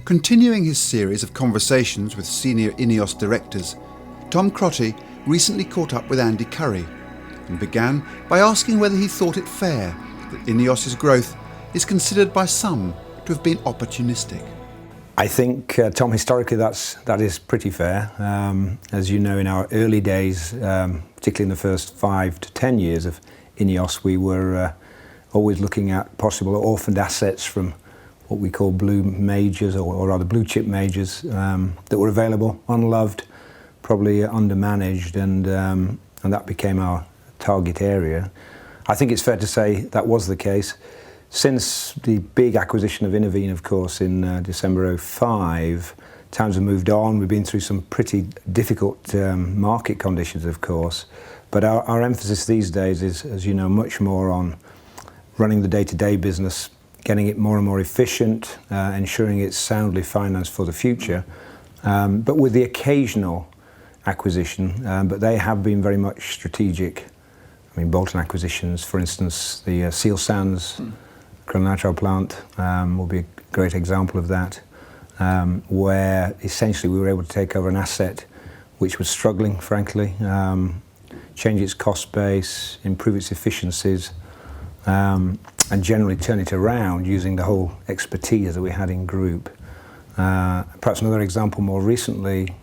Continuing his series of conversations with senior INEOS directors, Tom Crotty recently caught up with Andy Currie and began by asking whether he thought it fair that INEOS's growth is considered by some to have been opportunistic. I think, Tom, historically that is pretty fair. As you know, in our early days, particularly in the first 5 to 10 years of INEOS, we were always looking at possible orphaned assets from what we call blue majors, or rather blue chip majors, that were available, unloved, probably undermanaged, and that became our target area. I think it's fair to say that was the case. Since the big acquisition of Innovine, of course, in December 2005, times have moved on. We've been through some pretty difficult market conditions, of course, but our emphasis these days is, as you know, much more on running the day-to-day business, getting it more and more efficient, ensuring it's soundly financed for the future, but with the occasional acquisition, but they have been very much strategic. I mean, bolt-on acquisitions, for instance, the Seal Sands acrylonitrile plant will be a great example of that, where essentially we were able to take over an asset which was struggling, frankly, change its cost base, improve its efficiencies, and generally turn it around using the whole expertise that we had in group. Perhaps another example more recently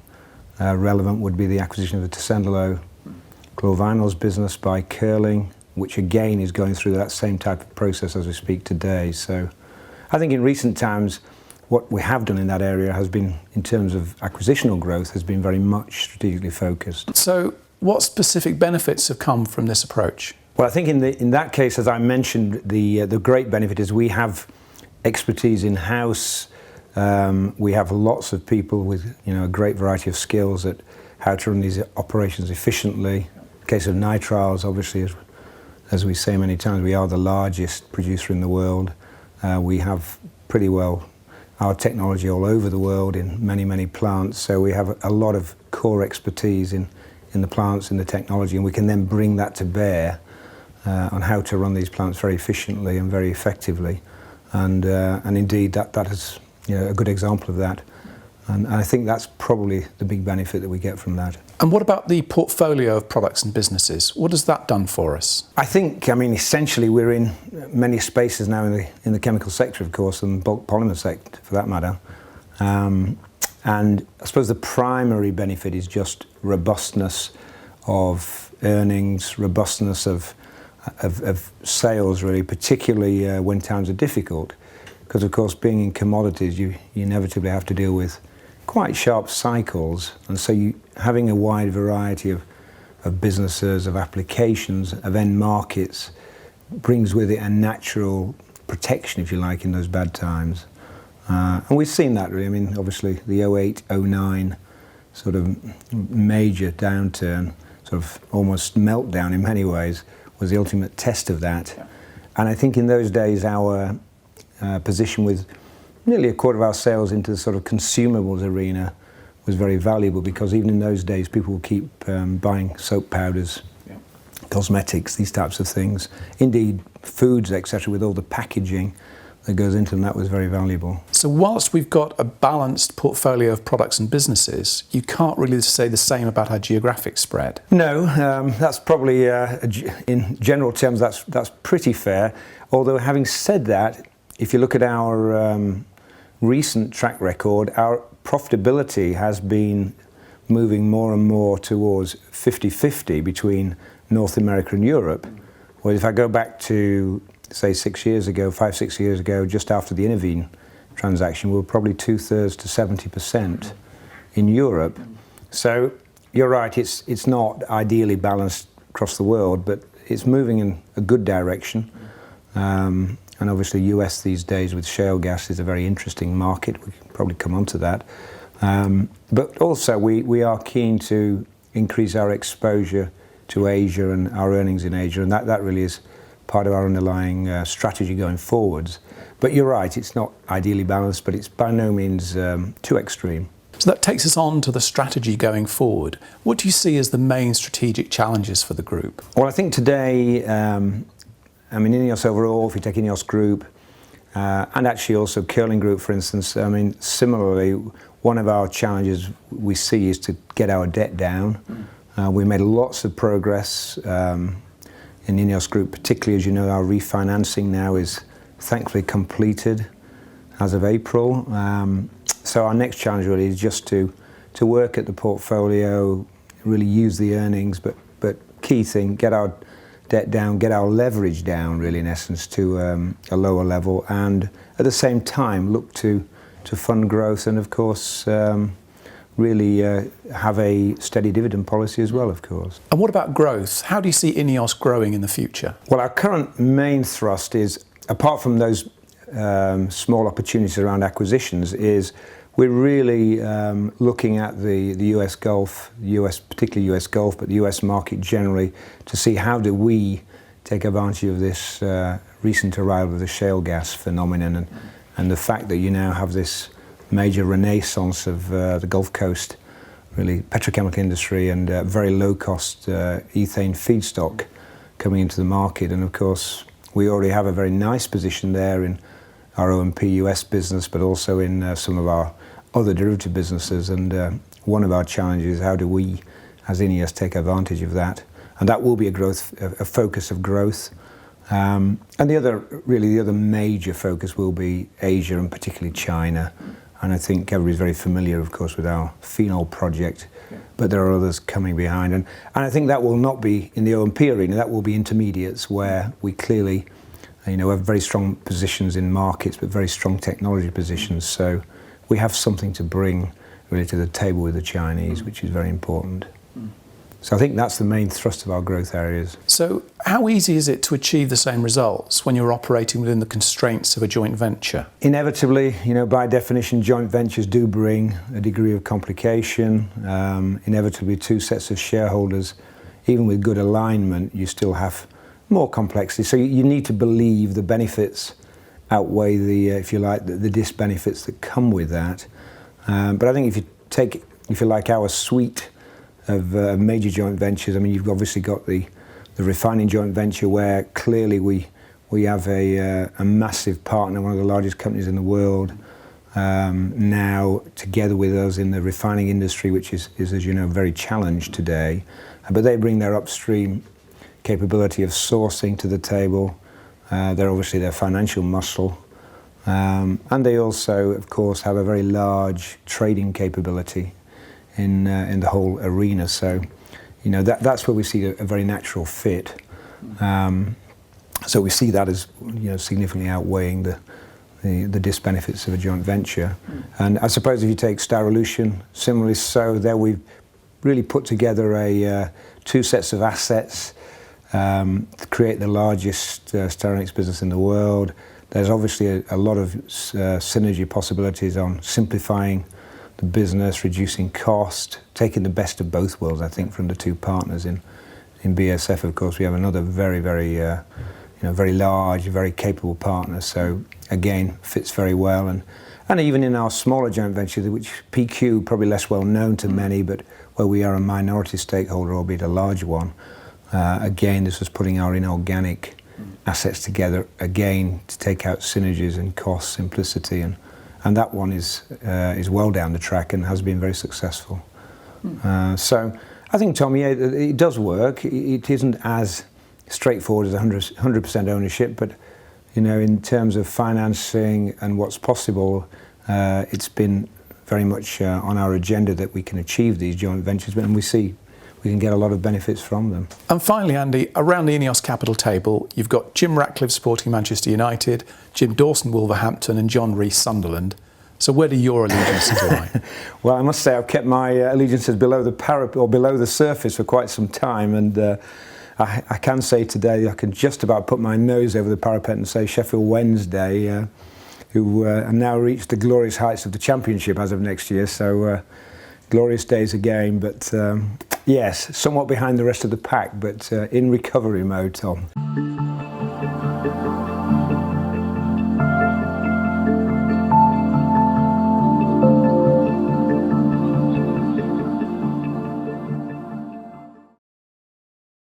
relevant would be the acquisition of the Tessenderlo chlorovinyls business by Curling, which again is going through that same type of process as we speak today. So I think in recent times what we have done in that area has been, in terms of acquisitional growth, has been very much strategically focused. So what specific benefits have come from this approach? Well, I think in that case, as I mentioned, the great benefit is we have expertise in-house. We have lots of people with a great variety of skills at how to run these operations efficiently. In the case of nitriles, obviously, as we say many times, we are the largest producer in the world. We have pretty well our technology all over the world in many, many plants. So we have a lot of core expertise in the plants, in the technology, and we can then bring that to bear on how to run these plants very efficiently and very effectively, and indeed that is a good example of that, and I think that's probably the big benefit that we get from that. And what about the portfolio of products and businesses? What has that done for us? I think, essentially we're in many spaces now in the chemical sector, of course, and bulk polymer sector for that matter, and I suppose the primary benefit is just robustness of earnings, robustness of sales, really, particularly when times are difficult, because of course being in commodities you inevitably have to deal with quite sharp cycles, and so having a wide variety of businesses, of applications, of end markets brings with it a natural protection, if you like, in those bad times, and we've seen that really. Obviously the 2008-2009 sort of major downturn, sort of almost meltdown in many ways, was the ultimate test of that. Yeah. And I think in those days our position with nearly a quarter of our sales into the sort of consumables arena was very valuable, because even in those days people would keep buying soap powders, yeah, cosmetics, these types of things, indeed foods, etc., with all the packaging that goes into them. That was very valuable. So whilst we've got a balanced portfolio of products and businesses, you can't really say the same about our geographic spread. No, that's probably, in general terms, that's pretty fair. Although having said that, if you look at our recent track record, our profitability has been moving more and more towards 50-50 between North America and Europe. Whereas if I go back to, say, 5-6 years ago, just after the Innovine transaction, we were probably 2/3 to 70% in Europe. So you're right, it's not ideally balanced across the world, but it's moving in a good direction. And obviously US these days with shale gas is a very interesting market. We can probably come on to that. But also we are keen to increase our exposure to Asia and our earnings in Asia, and that really is part of our underlying strategy going forwards. But you're right, it's not ideally balanced, but it's by no means too extreme. So that takes us on to the strategy going forward. What do you see as the main strategic challenges for the group? Well, I think today, INEOS overall, if you take INEOS Group, and actually also Curling Group, for instance. I mean, similarly, one of our challenges we see is to get our debt down. We made lots of progress in INEOS Group, particularly as you know, our refinancing now is thankfully completed as of April. So our next challenge really is just to work at the portfolio, really use the earnings, but key thing, get our debt down, get our leverage down really in essence to a lower level, and at the same time look to fund growth and of course really have a steady dividend policy as well, of course. And what about growth? How do you see INEOS growing in the future? Well, our current main thrust is, apart from those small opportunities around acquisitions, is we're really looking at the US Gulf, particularly US Gulf, but the US market generally, to see how do we take advantage of this recent arrival of the shale gas phenomenon and the fact that you now have this major renaissance of the Gulf Coast, really petrochemical industry and very low-cost ethane feedstock coming into the market. And of course, we already have a very nice position there in our O&P US business, but also in some of our other derivative businesses. And one of our challenges is how do we, as INEOS, take advantage of that? And that will be a focus of growth. And the other major focus will be Asia and particularly China. And I think everybody's very familiar, of course, with our phenol project, but there are others coming behind. And I think that will not be in the O&P arena, that will be intermediates where we clearly, have very strong positions in markets, but very strong technology positions. So we have something to bring really to the table with the Chinese, which is very important. So I think that's the main thrust of our growth areas. So how easy is it to achieve the same results when you're operating within the constraints of a joint venture? Inevitably, by definition, joint ventures do bring a degree of complication. Inevitably, two sets of shareholders, even with good alignment, you still have more complexity. So you need to believe the benefits outweigh the, if you like, the disbenefits that come with that. But I think if you take, if you like, our suite of major joint ventures, I mean, you've obviously got the refining joint venture where clearly we have a massive partner, one of the largest companies in the world, now together with us in the refining industry, which is as you know, very challenged today. But they bring their upstream capability of sourcing to the table. They're obviously their financial muscle. And they also, of course, have a very large trading capability in the whole arena. So, that's where we see a very natural fit. So we see that as, significantly outweighing the disbenefits of a joint venture. And I suppose if you take Styrolution, similarly so, there we've really put together two sets of assets to create the largest styrenics business in the world. There's obviously a lot of synergy possibilities on simplifying the business, reducing cost, taking the best of both worlds, I think, from the two partners in BASF. Of course, we have another very, very, very large, very capable partner. So again, fits very well. And even in our smaller joint venture, which PQ, probably less well known to many, but where we are a minority stakeholder, albeit a large one. Again, this was putting our inorganic assets together, again, to take out synergies and cost simplicity. And that one is well down the track and has been very successful. So I think, Tom, yeah, it does work. It isn't as straightforward as 100% ownership, but in terms of financing and what's possible, it's been very much on our agenda that we can achieve these joint ventures, and we see we can get a lot of benefits from them. And finally, Andy, around the INEOS Capital table, you've got Jim Ratcliffe supporting Manchester United, Jim Dawson Wolverhampton, and John Rees Sunderland. So where do your allegiances lie? Well, I must say I've kept my allegiances below the parapet or below the surface for quite some time, and I can say today I can just about put my nose over the parapet and say Sheffield Wednesday, who have now reached the glorious heights of the Championship as of next year. So glorious days again, but yes, somewhat behind the rest of the pack, but in recovery mode, Tom.